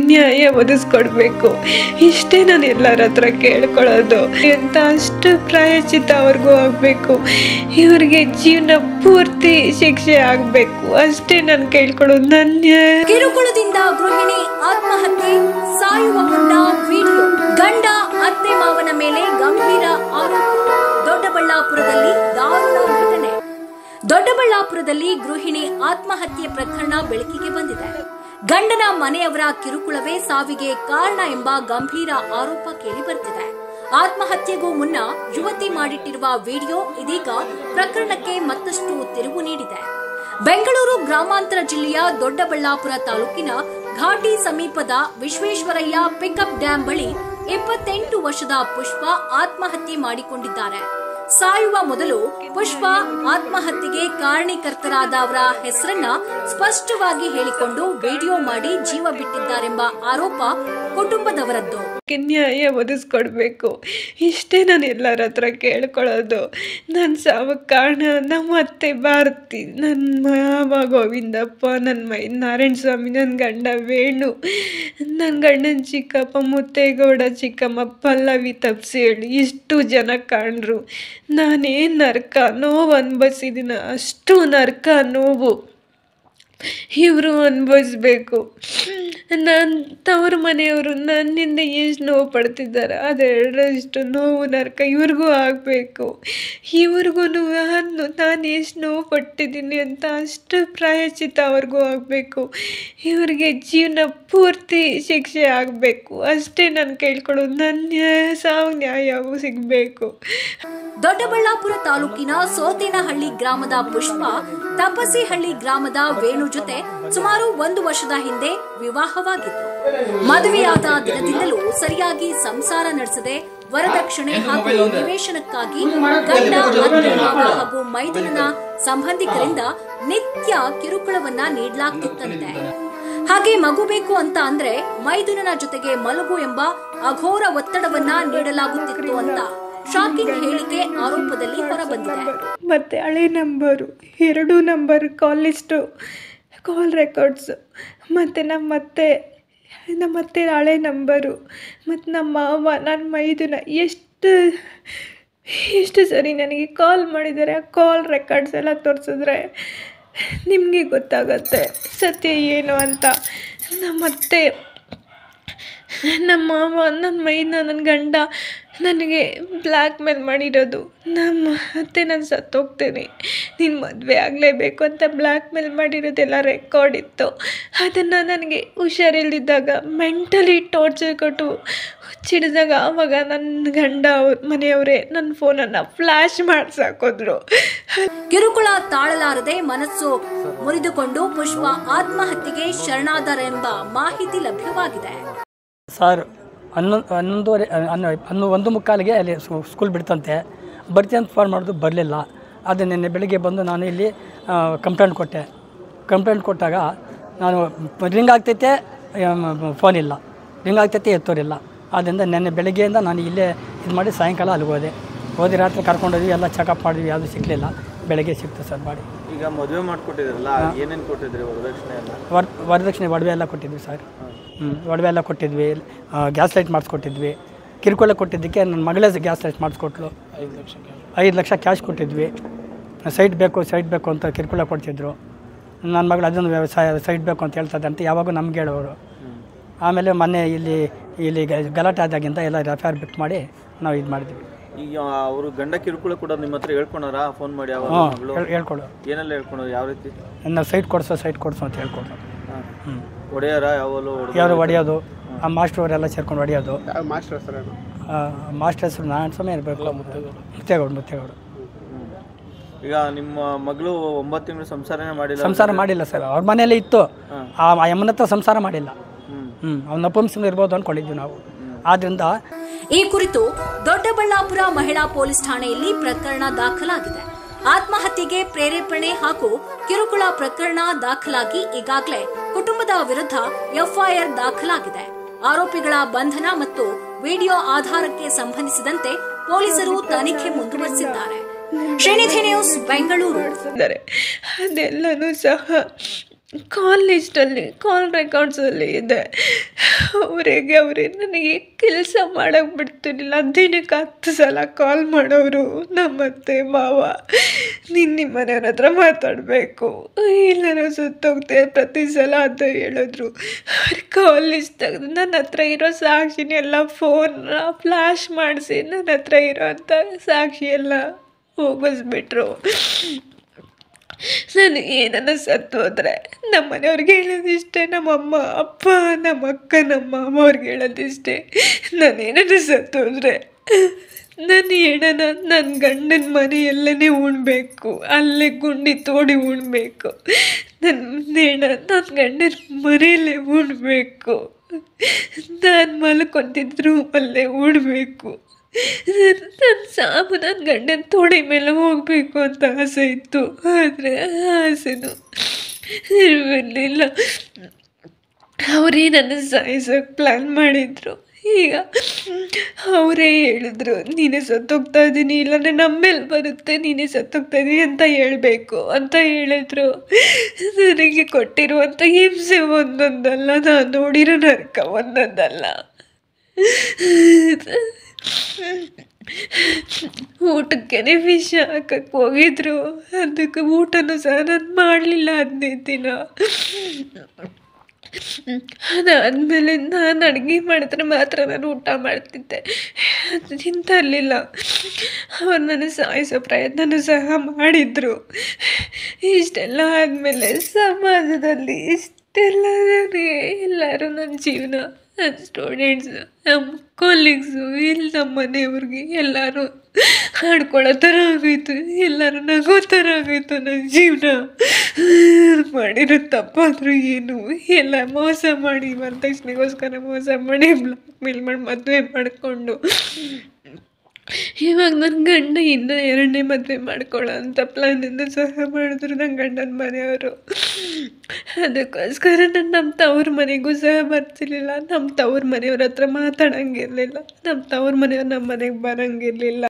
ನ್ಯಾಯ ಒದಗಿಸ್ಕೊಡ್ಬೇಕು. ಇಷ್ಟೇ ನಾನು ಎಲ್ಲರ ಹತ್ರ ಕೇಳ್ಕೊಳ್ಳೋದು ಅಂತ. ಅಷ್ಟು ಪ್ರಾಯಶ್ಚಿತ್ತ ಅವ್ರಿಗೂ ಆಗಬೇಕು. ಇವ್ರಿಗೆ ಜೀವನ ಪೂರ್ತಿ ಶಿಕ್ಷೆ ಆಗಬೇಕು ಅಷ್ಟೇ ನಾನು ಕೇಳ್ಕೊಳ್ಳೋದು. ನನ್ನ ಕಿರುಕುಳದಿಂದ ಗೃಹಿಣಿ ಆತ್ಮಹತ್ಯೆ, ಸಾಯುವ ಮುನ್ನ ವಿಡಿಯೋ, ಗಂಡ ಅತ್ತೆ ಮಾವನ ಮೇಲೆ ಗಂಭೀರ ಆರೋಪ. ದೊಡ್ಡಬಳ್ಳಾಪುರದಲ್ಲಿ ದಾರುಣ ಘಟನೆ. ದೊಡ್ಡಬಳ್ಳಾಪುರದಲ್ಲಿ ಗೃಹಿಣಿ ಆತ್ಮಹತ್ಯೆ ಪ್ರಕರಣ ಬೆಳಕಿಗೆ ಬಂದಿದೆ. ಗಂಡನ ಮನೆಯವರ ಕಿರುಕುಳವೇ ಸಾವಿಗೆ ಕಾರಣ ಎಂಬ ಗಂಭೀರ ಆರೋಪ ಕೇಳಿಬರುತ್ತಿದೆ. ಆತ್ಮಹತ್ಯೆಗೂ ಮುನ್ನ ಯುವತಿ ಮಾಡಿಟ್ಟಿರುವ ವಿಡಿಯೋ ಇದೀಗ ಪ್ರಕರಣಕ್ಕೆ ಮತ್ತಷ್ಟು ತಿರುವು ನೀಡಿದೆ. ಬೆಂಗಳೂರು ಗ್ರಾಮಾಂತರ ಜಿಲ್ಲೆಯ ದೊಡ್ಡಬಳ್ಳಾಪುರ ತಾಲೂಕಿನ ಘಾಟಿ ಸಮೀಪದ ವಿಶ್ವೇಶ್ವರಯ್ಯ ಪಿಕಪ್ ಡ್ಯಾಂ ಬಳಿ 28 ವರ್ಷದ ಪುಷ್ಪ ಆತ್ಮಹತ್ಯೆ ಮಾಡಿಕೊಂಡಿದ್ದಾರೆ. ಸಾಯುವ ಮೊದಲು ಪುಷ್ಪ ಆತ್ಮಹತ್ಯೆಗೆ ಕಾರಣೀಕರ್ತರಾದವರ ಹೆಸರನ್ನ ಸ್ಪಷ್ಟವಾಗಿ ಹೇಳಿಕೊಂಡು ವಿಡಿಯೋ ಮಾಡಿ ಜೀವ ಬಿಟ್ಟಿದ್ದಾರೆಂಬ ಆರೋಪ ಕುಟುಂಬದವರದ್ದು. ನ್ಯಾಯ ಒದಗಿಸ್ಕೊಡ್ಬೇಕು ಇಷ್ಟೇ ನಾನು ಎಲ್ಲರ ಹತ್ರ ಕೇಳ್ಕೊಳ್ಳೋದು. ನನ್ನ ಸಾವಕ್ಕೆ ಕಾರಣ ನಮ್ಮ ಅತ್ತೆ ಭಾರತಿ, ನನ್ನ ಮಾವ ಗೋವಿಂದಪ್ಪ, ನನ್ನ ನಾರಾಯಣ ಸ್ವಾಮಿ, ನನ್ನ ಗಂಡ ವೇಣು, ನನ್ನ ಗಂಡನ ಚಿಕ್ಕಪ್ಪ ಮುತ್ತೇಗೌಡ, ಚಿಕ್ಕಮ್ಮ ಪಲ್ಲವಿ, ತಪ್ಸೇಳಿ, ಇಷ್ಟು ಜನ ಕಾಣ್ರು. ನಾನೇನು ನರ್ಕ ನೋವು ಅನುಭವಿಸಿದ್ದೀನ, ಅಷ್ಟು ನರ್ಕ ನೋವು ಇವರು ಅನುಭವಿಸ್ಬೇಕು. ನನ್ನ ತವ್ರ ಮನೆಯವರು ನನ್ನಿಂದ ಎಷ್ಟು ನೋವು ಪಡ್ತಿದ್ದಾರೆ, ಅದೆರಡರಷ್ಟು ನೋವು ನರ್ಕ ಇವ್ರಿಗೂ ಆಗಬೇಕು. ಇವ್ರಿಗೂ ನಾನು ಎಷ್ಟು ನೋವು ಪಟ್ಟಿದ್ದೀನಿ ಅಂತ ಅಷ್ಟು ಪ್ರಾಯಶ್ಚಿತ್ತ ಅವ್ರಿಗೂ ಆಗಬೇಕು. ಇವ್ರಿಗೆ ಜೀವನ ಪೂರ್ತಿ ಶಿಕ್ಷೆ ಆಗಬೇಕು ಅಷ್ಟೇ ನಾನು ಕೇಳ್ಕೊಳ್ಳೋದು. ನನ್ನ ಸಾವು ನ್ಯಾಯವೂ ಸಿಗಬೇಕು. ದೊಡ್ಡಬಳ್ಳಾಪುರ ತಾಲೂಕಿನ ಸೋತೇನಹಳ್ಳಿ ಗ್ರಾಮದ ಪುಷ್ಪ ತಪಸಿಹಳ್ಳಿ ಗ್ರಾಮದ ವೇಣು ಜೊತೆ ಸುಮಾರು 1 ವರ್ಷದ ಹಿಂದೆ ವಿವಾಹವಾಗಿತ್ತು. ಮದುವೆಯಾದ ದಿನದಿಂದಲೂ ಸರಿಯಾಗಿ ಸಂಸಾರ ನಡೆಸದೆ ವರದಕ್ಷಿಣೆ ಹಾಗೂ ನಿವೇಶನಕ್ಕಾಗಿ ಗಂಡ, ಅತ್ತೆ ಮಾವ ಹಾಗೂ ಮೈದುನನ ಸಂಬಂಧಿಕರಿಂದ ನಿತ್ಯ ಕಿರುಕುಳವನ್ನ ನೀಡಲಾಗ್ತಿತ್ತಂತೆ. ಹಾಗೆ ಮಗು ಬೇಕು ಅಂತ ಅಂದ್ರೆ ಮೈದುನನ ಜೊತೆಗೆ ಮಲಗು ಎಂಬ ಅಘೋರ ಒತ್ತಡವನ್ನ ನೀಡಲಾಗುತ್ತಿತ್ತು ಅಂತ ಶಾಕಿಂಗ್ ಹೇಳಿಕೆ ಆರೋಪದಲ್ಲಿ ಹೊರಬಂದಿದೆ. ಮತ್ತೆ ಹಳೆ ನಂಬರು 2 ನಂಬರ್ ಕಾಲ್ ಲಿಸ್ಟು, ಕಾಲ್ ರೆಕಾರ್ಡ್ಸು, ಮತ್ತು ನಮ್ಮತ್ತೆ ಹಳೆ ನಂಬರು, ಮತ್ತು ನಮ್ಮ ಮಾವ, ನನ್ನ ಮೈದುನ ಎಷ್ಟು ಸರಿ ನನಗೆ ಕಾಲ್ ಮಾಡಿದ್ದಾರೆ. ಆ ಕಾಲ್ ರೆಕಾರ್ಡ್ಸ್ ಎಲ್ಲ ತೋರಿಸಿದ್ರೆ ನಿಮಗೆ ಗೊತ್ತಾಗತ್ತೆ ಸತ್ಯ ಏನು ಅಂತ. ನಮ್ಮತ್ತೆ, ನಮ್ಮ ಮಾವ, ನನ್ನ ಮೈದುನ, ನನ್ನ ಗಂಡ ನನಗೆ ಬ್ಲ್ಯಾಕ್ ಮೇಲ್ ಮಾಡಿರೋದು. ನಮ್ಮ ಅತ್ತೆ ನಾನು ಸತ್ತೋಗ್ತೇನೆ, ನೀನು ಮದುವೆ ಆಗಲೇಬೇಕು ಅಂತ ಬ್ಲ್ಯಾಕ್ ಮೇಲ್ ಮಾಡಿರೋದೆಲ್ಲ ರೆಕಾರ್ಡ್ ಇತ್ತು. ಅದನ್ನು ನನಗೆ ಹುಷಾರಿಲ್ದಿದ್ದಾಗ ಮೆಂಟಲಿ ಟಾರ್ಚರ್ ಕೊಟ್ಟು ಚಿಡಿದಾಗ ಆವಾಗ ನನ್ನ ಗಂಡ ಮನೆಯವರೇ ನನ್ನ ಫೋನನ್ನು ಫ್ಲ್ಯಾಶ್ ಮಾಡಿಸಾಕೋದ್ರು. ಕಿರುಕುಳ ತಾಳಲಾರದೆ ಮನಸ್ಸು ಮುರಿದುಕೊಂಡು ಪುಷ್ಪ ಆತ್ಮಹತ್ಯೆಗೆ ಶರಣಾದರೆಂಬ ಮಾಹಿತಿ ಲಭ್ಯವಾಗಿದೆ. ಸರ್ 11:15 ಅಲ್ಲಿ ಸ್ಕೂಲ್ ಬಿಡ್ತಂತೆ, ಬರ್ತೀನಿ ಅಂತ ಫೋನ್ ಮಾಡಿದ್ರು, ಬರಲಿಲ್ಲ. ಅದು ನಿನ್ನೆ ಬೆಳಿಗ್ಗೆ ಬಂದು ನಾನು ಇಲ್ಲಿ ಕಂಪ್ಲೇಂಟ್ ಕೊಟ್ಟಾಗ ನಾನು ರಿಂಗ್ ಆಗ್ತೈತೆ, ಫೋನ್ ಇಲ್ಲ, ರಿಂಗ್ ಆಗ್ತೈತೆ, ಎತ್ತೋರಿಲ್ಲ. ಆದ್ದರಿಂದ ನಿನ್ನೆ ಬೆಳಗ್ಗೆಯಿಂದ ನಾನು ಇಲ್ಲೇ ಇದು ಮಾಡಿ ಸಾಯಂಕಾಲ ಅಲ್ಲಿಗೆ ಹೋದೆ ರಾತ್ರಿ ಕರ್ಕೊಂಡೋದ್ವಿ, ಎಲ್ಲ ಚೆಕಪ್ ಮಾಡಿದ್ವಿ, ಯಾವುದೂ ಸಿಗಲಿಲ್ಲ. ಬೆಳಗ್ಗೆ ಸಿಕ್ತು ಸರ್ ಬಾಡಿ. ಈಗ ಮದುವೆ ಮಾಡಿಕೊಟ್ಟಿದ್ರಲ್ಲ, ಏನೇನು ಕೊಟ್ಟಿದ್ರಿ ವರದಕ್ಷಿಣೆ ಎಲ್ಲ? ವರದಕ್ಷಿಣೆ ಒಡವೆ ಎಲ್ಲ ಕೊಟ್ಟಿದ್ವಿ ಸರ್. ಒಡವೆ ಎಲ್ಲ ಕೊಟ್ಟಿದ್ವಿ, ಗ್ಯಾಸ್ ಲೈಟ್ ಮಾಡಿಸ್ಕೊಟ್ಟಿದ್ವಿ. ಕಿರುಕುಳ ಕೊಟ್ಟಿದ್ದಕ್ಕೆ ನನ್ನ ಮಗಳೇ ಗ್ಯಾಸ್ ಲೈಟ್ ಮಾಡಿಸ್ಕೊಟ್ಲು. 5 ಲಕ್ಷ ಕ್ಯಾಶ್ ಕೊಟ್ಟಿದ್ವಿ. ಸೈಟ್ ಬೇಕು ಅಂತ ಕಿರುಕುಳ ಕೊಡ್ತಿದ್ರು. ನನ್ನ ಮಗಳು ಅದೊಂದು ವ್ಯವಸಾಯ ಸೈಟ್ ಬೇಕು ಅಂತ ಹೇಳ್ತದೆ ಅಂತ ಯಾವಾಗೂ ನಮ್ಗೆ ಹೇಳೋರು. ಆಮೇಲೆ ಮೊನ್ನೆ ಇಲ್ಲಿ ಗಲಾಟೆ ಆದಾಗಿಂದ ಎಲ್ಲ ಎಫ್ಐಆರ್ ಬಿಟ್ಟು ಮಾಡಿ ನಾವು ಇದು ಮಾಡಿದ್ವಿ. ಈಗ ಅವರು ಗಂಡ ಕಿರುಕುಳ ಕೂಡ ನಿಮ್ಮ ಹತ್ರ ಹೇಳ್ಕೊಳಾರ? ಫೋನ್ ಮಾಡಿ ಹೇಳ್ಕೊಡು. ಏನೆಲ್ಲ ಹೇಳ್ಕೊಳೋದು? ಯಾವ ರೀತಿ? ನನ್ನ ಸೈಟ್ ಕೊಡಿಸೋ ಅಂತ ಹೇಳ್ಕೊಡು. ಹೊಡೆಯಾರ? ಯಾರು ಹೊಡೆಯೋದು? ಆ ಮಾಸ್ಟರ್ ಅವರೆಲ್ಲ ಸೇರ್ಕೊಂಡು ಹೊಡೆಯೋದು. ಮಾಸ್ಟರ್ ಹೆಸರು ನಾರಾಯಣ ಸ್ವಾಮಿ ಇರಬೇಕು, ಮುತ್ತೇಗೌಡ. ಈಗ ನಿಮ್ಮ ಮಗಳು 9 ತಿಂಗಳು ಸಂಸಾರ ಮಾಡಿಲ್ಲ ಸರ್. ಅವ್ರ ಮನೆಯಲ್ಲೇ ಇತ್ತು. ಆ ಯಮನ ಹತ್ರ ಸಂಸಾರ ಮಾಡಿಲ್ಲ. ಅವ್ನ ನಪುಂಸಕ ಇರ್ಬೋದು ಅಂದ್ಕೊಂಡಿದ್ವಿ ನಾವು. ಆದ್ರಿಂದ ಈ ಕುರಿತು ದೊಡ್ಡಬಳ್ಳಾಪುರ ಮಹಿಳಾ ಪೊಲೀಸ್ ಠಾಣೆಯಲ್ಲಿ ಪ್ರಕರಣ ದಾಖಲಾಗಿದೆ. ಆತ್ಮಹತ್ಯೆಗೆ ಪ್ರೇರೇಪಣೆ ಹಾಗೂ ಕಿರುಕುಳ ಪ್ರಕರಣ ದಾಖಲಾಗಿ ಈಗಾಗಲೇ ಕುಟುಂಬದ ವಿರುದ್ಧ ಎಫ್ಐಆರ್ ದಾಖಲಾಗಿದೆ. ಆರೋಪಿಗಳ ಬಂಧನ ಮತ್ತು ವಿಡಿಯೋ ಆಧಾರಕ್ಕೆ ಸಂಬಂಧಿಸಿದಂತೆ ಪೊಲೀಸರು ತನಿಖೆ ಮುಂದುವರೆಸಿದ್ದಾರೆ. ಶ್ರೀನಿಧಿ ನ್ಯೂಸ್, ಬೆಂಗಳೂರು. ಅದೆಲ್ಲನೂ ಸಹ ಕಾಲ್ ಲಿಸ್ಟಲ್ಲಿ ಕಾಲ್ ರೆಕಾರ್ಡ್ಸಲ್ಲಿ ಇದೆ. ಅವರೇ ನನಗೆ ಕೆಲಸ ಮಾಡೋಕ್ಕೆ ಬಿಡ್ತಿರ್ಲಿಲ್ಲ. ದಿನಕ್ಕೆ 10 ಸಲ ಕಾಲ್ ಮಾಡೋರು, ನಮ್ಮತ್ತೆ ಮಾವ ನಿಮ್ಮ ಮನೆಯವ್ರ ಹತ್ರ ಮಾತಾಡಬೇಕು, ಎಲ್ಲರೂ ಸುತ್ತೋಗ್ತೆ ಪ್ರತಿ ಸಲ ಅಂತ ಹೇಳಿದ್ರು. ಅವ್ರ ಕಾಲ್ ಲಿಸ್ಟ್ ತೆಗೆದು ನನ್ನ ಹತ್ರ ಇರೋ ಸಾಕ್ಷಿನೆಲ್ಲ ಫೋನ್ ಫ್ಲ್ಯಾಶ್ ಮಾಡಿಸಿ ನನ್ನ ಹತ್ರ ಇರೋ ಅಂಥ ಸಾಕ್ಷಿ ಎಲ್ಲ ಹೋಗಿಸ್ಬಿಟ್ರು. ನಾನು ಏನನ್ನ ಸತ್ತು ಹೋದರೆ ನಮ್ಮ ಮನೆಯವ್ರಿಗೆ ಹೇಳೋದಿಷ್ಟೇ, ನಮ್ಮಮ್ಮ ಅಪ್ಪ ನಮ್ಮ ಅಕ್ಕ ನಮ್ಮ ಮಾಮ ಅವ್ರಿಗೆ ಹೇಳೋದಿಷ್ಟೇ, ನಾನೇನನ್ನ ಸತ್ತು ಹೋದರೆ ನನ್ನ ಹೆಣನ ನನ್ನ ಗಂಡನ ಮನೆಯಲ್ಲೇ ಉಣ್ಬೇಕು, ಅಲ್ಲೇ ಗುಂಡಿ ತೋಡಿ ಉಣ್ಬೇಕು, ನನ್ನ ಹೆಣ ನನ್ನ ಗಂಡನ ಮನೆಯಲ್ಲೇ ಉಣ್ಬೇಕು, ನಾನು ಮಲ್ಕೊಂತಿದ್ದ ರೂಮಲ್ಲೇ ಉಣ್ಬೇಕು, ನನ್ನ ಸಾವು ನನ್ನ ಗಂಡನ ತೋಡಿ ಮೇಲೆ ಹೋಗಬೇಕು ಅಂತ ಆಸೆ ಇತ್ತು. ಆದರೆ ಆಸೆನೂ ಇರಲಿಲ್ಲ. ಅವರೇ ನನ್ನ ಸಾಯಿಸೋಕ್ಕೆ ಪ್ಲ್ಯಾನ್ ಮಾಡಿದರು. ಈಗ ಅವರೇ ಹೇಳಿದ್ರು, ನೀನೇ ಸತ್ತೋಗ್ತಾ ಇದ್ದೀನಿ, ಇಲ್ಲಾಂದರೆ ನಮ್ಮ ಮೇಲೆ ಬರುತ್ತೆ, ನೀನೇ ಸತ್ತೋಗ್ತಾ ಇದ್ದೀನಿ ಅಂತ ಹೇಳಬೇಕು ಅಂತ ಹೇಳಿದ್ರು. ನನಗೆ ಕೊಟ್ಟಿರುವಂಥ ಹಿಂಸೆ ಒಂದೊಂದಲ್ಲ, ನಾನು ನೋಡಿರೋ ನರಕ ಒಂದೊಂದಲ್ಲ. ಊಟಕ್ಕೆ ವಿಷ ಹಾಕಕ್ಕೆ ಹೋಗಿದ್ರು, ಅದಕ್ಕೆ ಊಟನೂ ಸಹ ನಾನು ಮಾಡಲಿಲ್ಲ 15 ದಿನ. ಅದಾದಮೇಲೆ ನಾನು ಅಡುಗೆ ಮಾಡಿದ್ರೆ ಮಾತ್ರ ನಾನು ಊಟ ಮಾಡ್ತಿದ್ದೆ, ಅದು ತಿಂತಿರಲಿಲ್ಲ. ಅವ್ರು ನನ್ನ ಸಾಯಿಸೋ ಪ್ರಯತ್ನನೂ ಸಹ ಮಾಡಿದರು. ಇಷ್ಟೆಲ್ಲ ಆದಮೇಲೆ ಸಮಾಜದಲ್ಲಿ ಇಷ್ಟೆಲ್ಲ ನನಗೆ ಎಲ್ಲರೂ ನನ್ನ ಜೀವನ, ನನ್ನ ಸ್ಟೂಡೆಂಟ್ಸು, ನಮ್ಮ ಕೊಲೀಗ್ಸು, ಇಲ್ಲಿ ನಮ್ಮ ಮನೆಯವ್ರಿಗೆ ಎಲ್ಲರೂ ಆಡ್ಕೊಳ್ಳೋ ಥರ ಆಗೋಯ್ತು, ಎಲ್ಲರೂ ನಗೋ ಥರ ಆಗೋಯ್ತು ನನ್ನ ಜೀವನ. ಮಾಡಿರೋ ತಪ್ಪಾದರೂ ಏನು, ಎಲ್ಲ ಮೋಸ ಮಾಡಿ ವರದಕ್ಷಿಣೆಗೋಸ್ಕರ ಮೋಸ ಮಾಡಿ ಬ್ಲಾಕ್ ಮೇಲ್ ಮಾಡಿ ಮದುವೆ ಮಾಡಿಕೊಂಡು ಇವಾಗ ನನ್ನ ಗಂಡ ಇನ್ನೂ 2ನೇ ಮದುವೆ ಮಾಡ್ಕೊಳ್ಳೋ ಅಂಥ ಪ್ಲ್ಯಾನನ್ನು ಸಹ ಮಾಡಿದ್ರು ನನ್ನ ಗಂಡನ ಮನೆಯವರು. ಅದಕ್ಕೋಸ್ಕರ ನಾನು ನಮ್ಮ ತವ್ರ ಮನೆಗೂ ಸಹ ಬರ್ತಿರ್ಲಿಲ್ಲ, ನಮ್ಮ ತವ್ರ ಮನೆಯವ್ರ ಹತ್ರ ಮಾತಾಡೋಂಗಿರಲಿಲ್ಲ, ನಮ್ಮ ತವ್ರ ಮನೆಯವ್ರು ನಮ್ಮ ಮನೆಗೆ ಬರೋಂಗಿರಲಿಲ್ಲ.